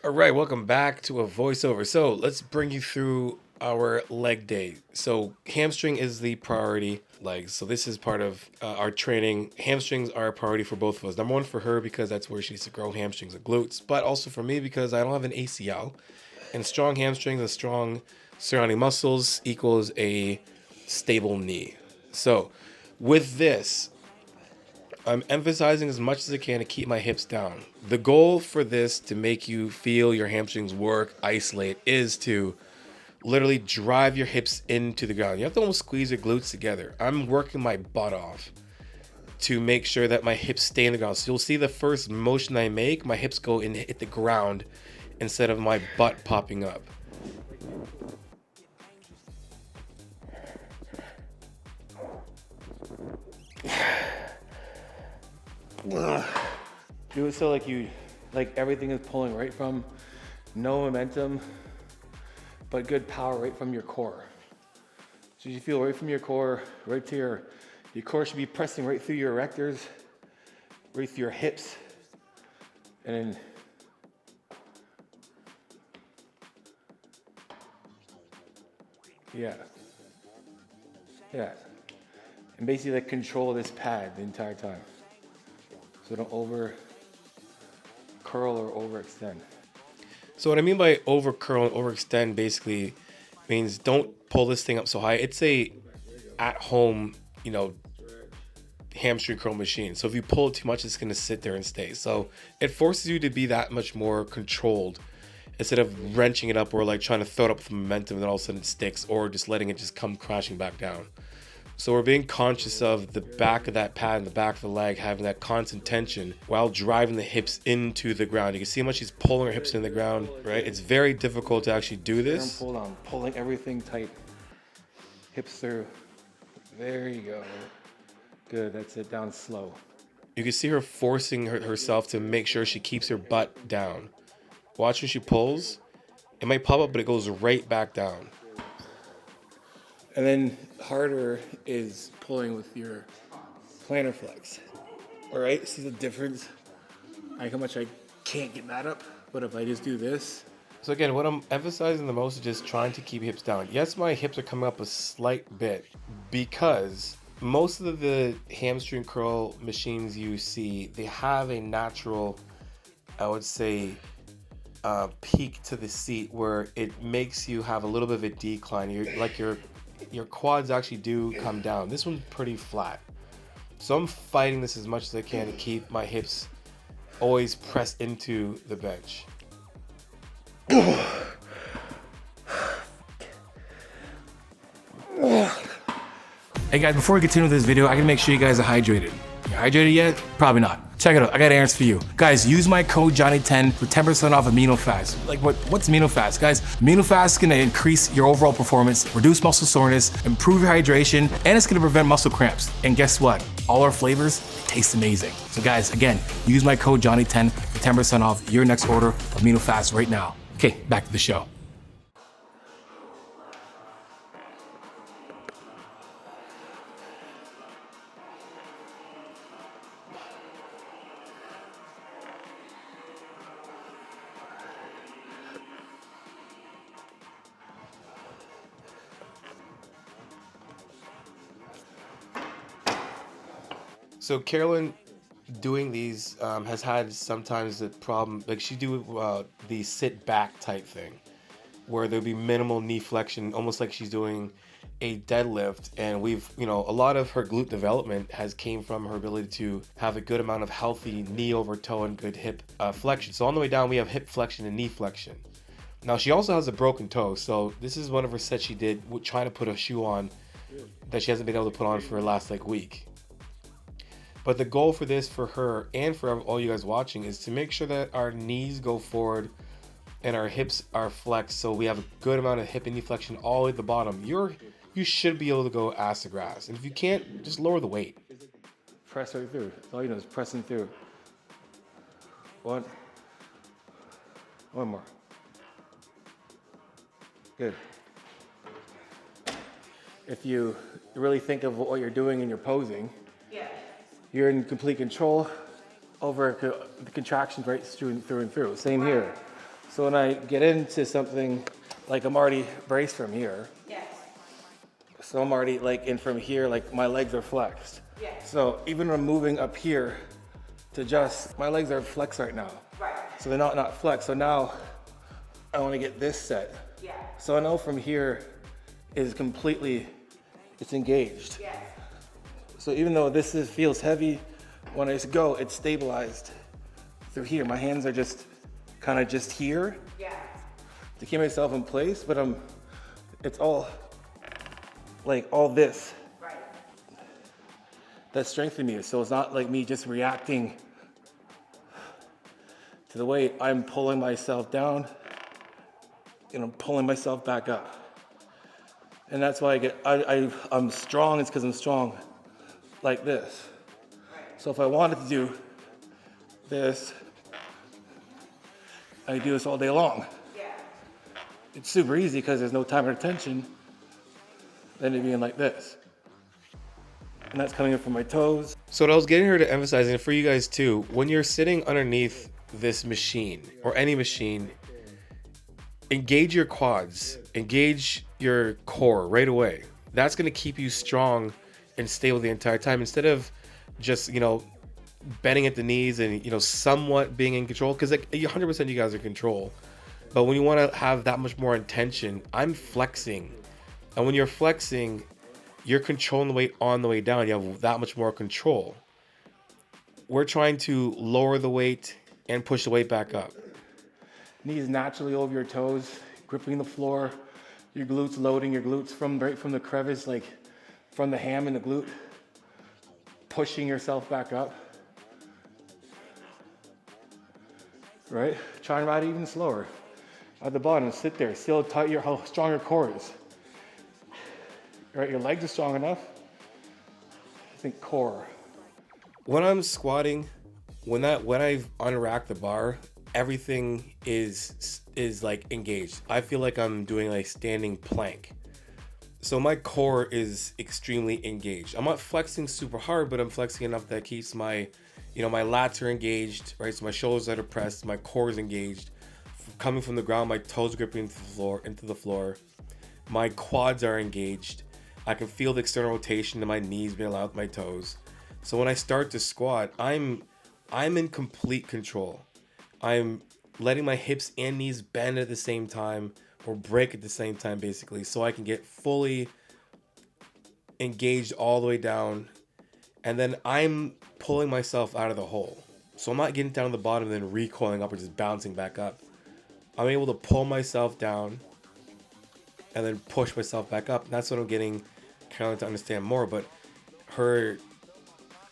All right, welcome back to a voiceover. So let's bring you through our leg day. So hamstring is the priority legs. So this is part of our training. Hamstrings are a priority for both of us. Number one for her because that's where she needs to grow hamstrings and glutes, but also for me because I don't have an ACL. And strong hamstrings and strong surrounding muscles equals a stable knee. So with this, I'm emphasizing as much as I can to keep my hips down. The goal for this to make you feel your hamstrings work, isolate, is to literally drive your hips into the ground. You have to almost squeeze your glutes together. I'm working my butt off to make sure that my hips stay in the ground. So you'll see the first motion I make, my hips go and hit the ground instead of my butt popping up. Do it so like everything is pulling right from, no momentum, but good power right from your core. So you feel right from your core, right to your core should be pressing right through your erectors, right through your hips, and then yeah. And basically like control this pad the entire time. So don't over curl or overextend. So what I mean by over curl and overextend basically means don't pull this thing up so high. It's a at home, hamstring curl machine. So if you pull it too much, it's gonna sit there and stay. So it forces you to be that much more controlled instead of wrenching it up or like trying to throw it up with momentum and then all of a sudden it sticks, or just letting it just come crashing back down. So we're being conscious of the back of that pad and the back of the leg having that constant tension while driving the hips into the ground. You can see how much she's pulling her hips in the ground, right? It's very difficult to actually do this. Pull down, pulling everything tight. Hips through. There you go. Good, that's it, down slow. You can see her forcing herself to make sure she keeps her butt down. Watch when she pulls. It might pop up, but it goes right back down. And then harder is pulling with your plantar flex. All right, see the difference? Like how much I can't get that up, but if I just do this. So again, what I'm emphasizing the most is just trying to keep hips down. Yes, my hips are coming up a slight bit because most of the hamstring curl machines you see, they have a natural, I would say, peak to the seat where it makes you have a little bit of a decline. Your quads actually do come down. This one's pretty flat. So I'm fighting this as much as I can to keep my hips always pressed into the bench. Hey guys, before we continue with this video, I gotta make sure you guys are hydrated. You hydrated yet? Probably not. Check it out, I got errands for you. Guys, use my code Johnny10 for 10% off Amino Fast. Like what's Amino Fast? Guys, Amino Fast is gonna increase your overall performance, reduce muscle soreness, improve your hydration, and it's gonna prevent muscle cramps. And guess what? All our flavors taste amazing. So guys, again, use my code Johnny10 for 10% off your next order of Amino Fast right now. Okay, back to the show. So Carolyn doing these has had sometimes the problem, like she do the sit back type thing where there'll be minimal knee flexion, almost like she's doing a deadlift. And we've, a lot of her glute development has came from her ability to have a good amount of healthy knee over toe and good hip flexion. So on the way down, we have hip flexion and knee flexion. Now she also has a broken toe. So this is one of her sets she did trying to put a shoe on that she hasn't been able to put on for the last week. But the goal for this, for her and for all you guys watching, is to make sure that our knees go forward and our hips are flexed, so we have a good amount of hip and knee flexion all the way at the bottom. You should be able to go ass to grass. And if you can't, just lower the weight. Press right through. All you know is pressing through. One more. Good. If you really think of what you're doing and you're posing, you're in complete control over the contractions right through and through. Same here. So when I get into something, like I'm already braced from here. Yes. So I'm already like in from here, like my legs are flexed. Yes. So even when I'm moving up here to adjust, my legs are flexed right now. Right. So they're not flexed. So now I want to get this set. Yeah. So I know from here is completely, it's engaged. Yes. So even though this feels heavy, when I go, it's stabilized through here. My hands are just kind of just here Yeah. to keep myself in place, but it's all like all this Right. that's strengthening me. So it's not like me just reacting to the weight. I'm pulling myself down and I'm pulling myself back up. And that's why I'm strong. It's because I'm strong like this. So if I wanted to do this, I do this all day long. Yeah. It's super easy because there's no time or attention than it being like this. And that's coming in from my toes. So what I was getting her to emphasize, and for you guys too, when you're sitting underneath this machine or any machine, engage your quads, engage your core right away. That's going to keep you strong and stable the entire time instead of just, bending at the knees and, somewhat being in control, because like 100% you guys are in control. But when you want to have that much more intention, I'm flexing. And when you're flexing, you're controlling the weight on the way down. You have that much more control. We're trying to lower the weight and push the weight back up. Knees naturally over your toes, gripping the floor, your glutes loading, your glutes right from the crevice, like from the ham and the glute, pushing yourself back up. Right? Try and ride it even slower. At the bottom, sit there, see how strong your core is. Right, your legs are strong enough. I think core. When I'm squatting, when I've unracked the bar, everything is like engaged. I feel like I'm doing a standing plank. So my core is extremely engaged. I'm not flexing super hard, but I'm flexing enough that keeps my, my lats are engaged, right? So my shoulders are pressed, my core is engaged. Coming from the ground, my toes gripping into the floor. My quads are engaged. I can feel the external rotation in my knees being allowed with my toes. So when I start to squat, I'm in complete control. I'm letting my hips and knees bend at the same time or break at the same time, basically, so I can get fully engaged all the way down. And then I'm pulling myself out of the hole. So I'm not getting down to the bottom and then recoiling up or just bouncing back up. I'm able to pull myself down and then push myself back up. And that's what I'm getting Caroline to understand more. But her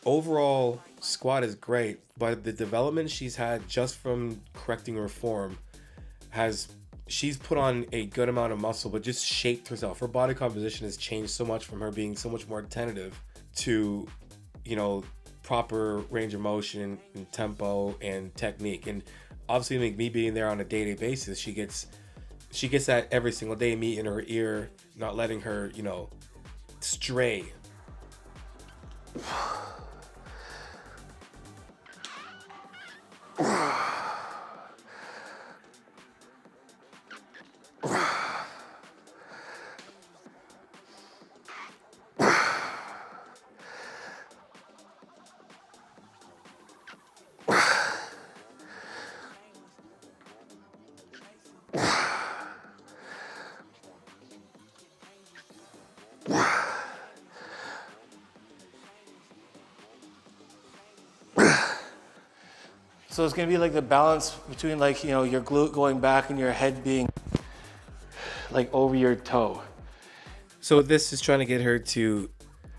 overall squat is great, but the development she's had just from correcting her form she's put on a good amount of muscle, but just shaped herself. Her body composition has changed so much from her being so much more tentative to, proper range of motion and tempo and technique. And obviously, me being there on a day-to-day basis, she gets that every single day, me in her ear, not letting her, stray. So it's gonna be like the balance between your glute going back and your head being like over your toe. So this is trying to get her to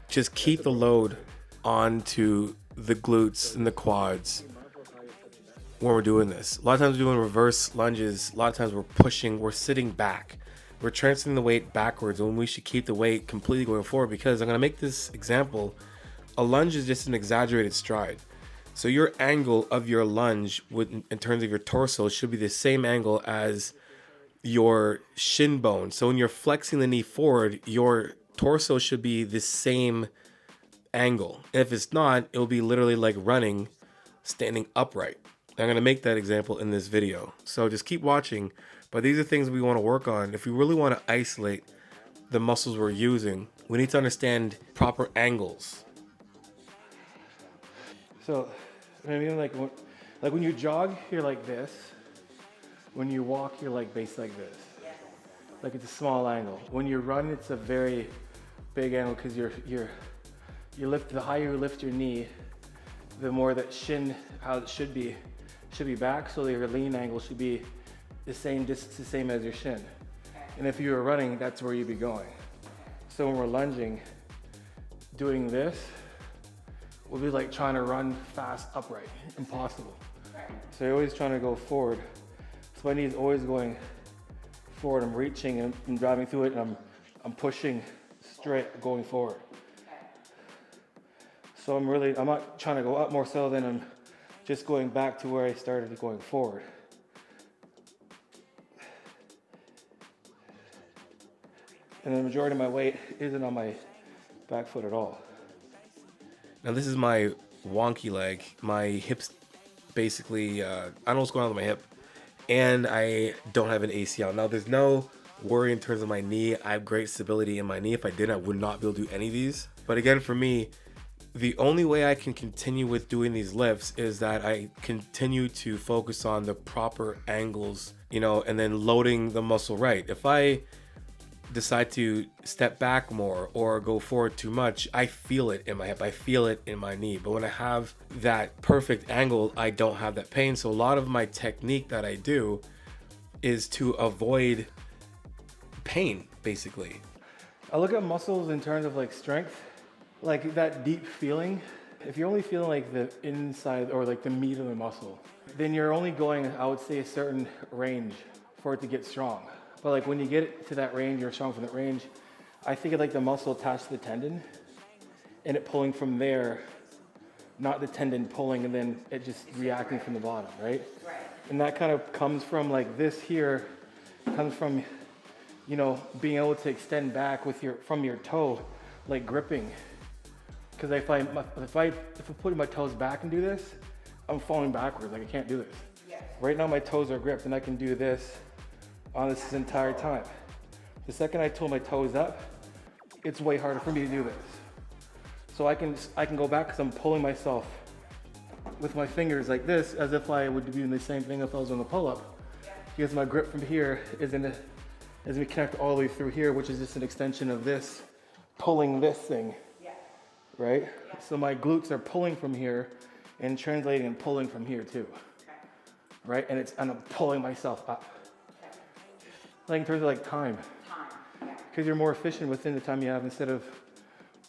just keep the load onto the glutes and the quads when we're doing this. A lot of times we're doing reverse lunges. A lot of times we're sitting back. We're transferring the weight backwards when we should keep the weight completely going forward, because I'm going to make this example. A lunge is just an exaggerated stride. So your angle of your lunge in terms of your torso should be the same angle as your shin bone. So when you're flexing the knee forward, your torso should be the same angle. And if it's not, it'll be literally like running, standing upright. I'm going to make that example in this video. So just keep watching. But these are things we want to work on. If we really want to isolate the muscles we're using, we need to understand proper angles. So, I mean, like when you jog, you're like this. When you walk, you're like base like this. Like it's a small angle. When you run, it's a very big angle because you lift, the higher you lift your knee, the more that shin, how it should be back. So your lean angle should be the same distance, the same as your shin. And if you were running, that's where you'd be going. So when we're lunging, doing this, we'll be like trying to run fast upright. Impossible. So you're always trying to go forward. So my knee is always going forward. I'm reaching and I'm driving through it, and I'm pushing straight, going forward. So I'm not trying to go up more so than I'm just going back to where I started, going forward. And the majority of my weight isn't on my back foot at all. Now this is my wonky leg. My hips basically, I don't know what's going on with my hip. And I don't have an ACL. Now there's no worry in terms of my knee. I have great stability in my knee. If I didn't, I would not be able to do any of these. But again, for me, the only way I can continue with doing these lifts is that I continue to focus on the proper angles, you know, and then loading the muscle right. If I decide to step back more or go forward too much, I feel it in my hip, I feel it in my knee. But when I have that perfect angle, I don't have that pain. So a lot of my technique that I do is to avoid pain, basically. I look at muscles in terms of like strength, like that deep feeling. If you're only feeling like the inside or like the meat of the muscle, then you're only going, I would say, a certain range for it to get strong. But like when you get to that range, you're strong from that range, I think of like the muscle attached to the tendon and it pulling from there, not the tendon pulling and then it just reacting from the bottom, right? Right. And that kind of comes from like this here, comes from, you know, being able to extend back with from your toe, like gripping. Because if I put my toes back and do this, I'm falling backwards, like I can't do this. Yes. Right now my toes are gripped and I can do this on this entire time. The second I pull my toes up, it's way harder for me to do this. So I can go back because I'm pulling myself with my fingers like this, as if I would be doing the same thing if I was on the pull-up. Because my grip from here is as we connect all the way through here, which is just an extension of this, pulling this thing, right? So my glutes are pulling from here and translating and pulling from here too, right? And I'm pulling myself up. Like in terms of like time, because you're more efficient within the time you have instead of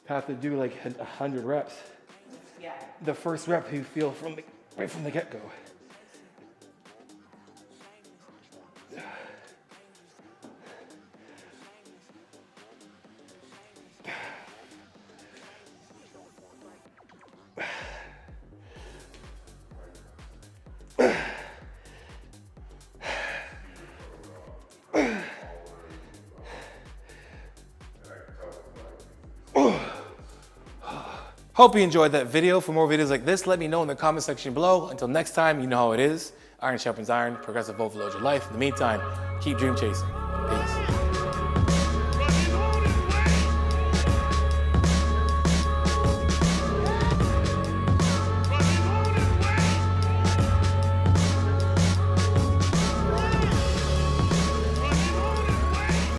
have to do like 100 reps. Yeah. The first rep you feel right from the get-go. Hope you enjoyed that video. For more videos like this, let me know in the comment section below. Until next time, you know how it is. Iron sharpens iron, progressive overload your life. In the meantime, keep dream chasing. Peace.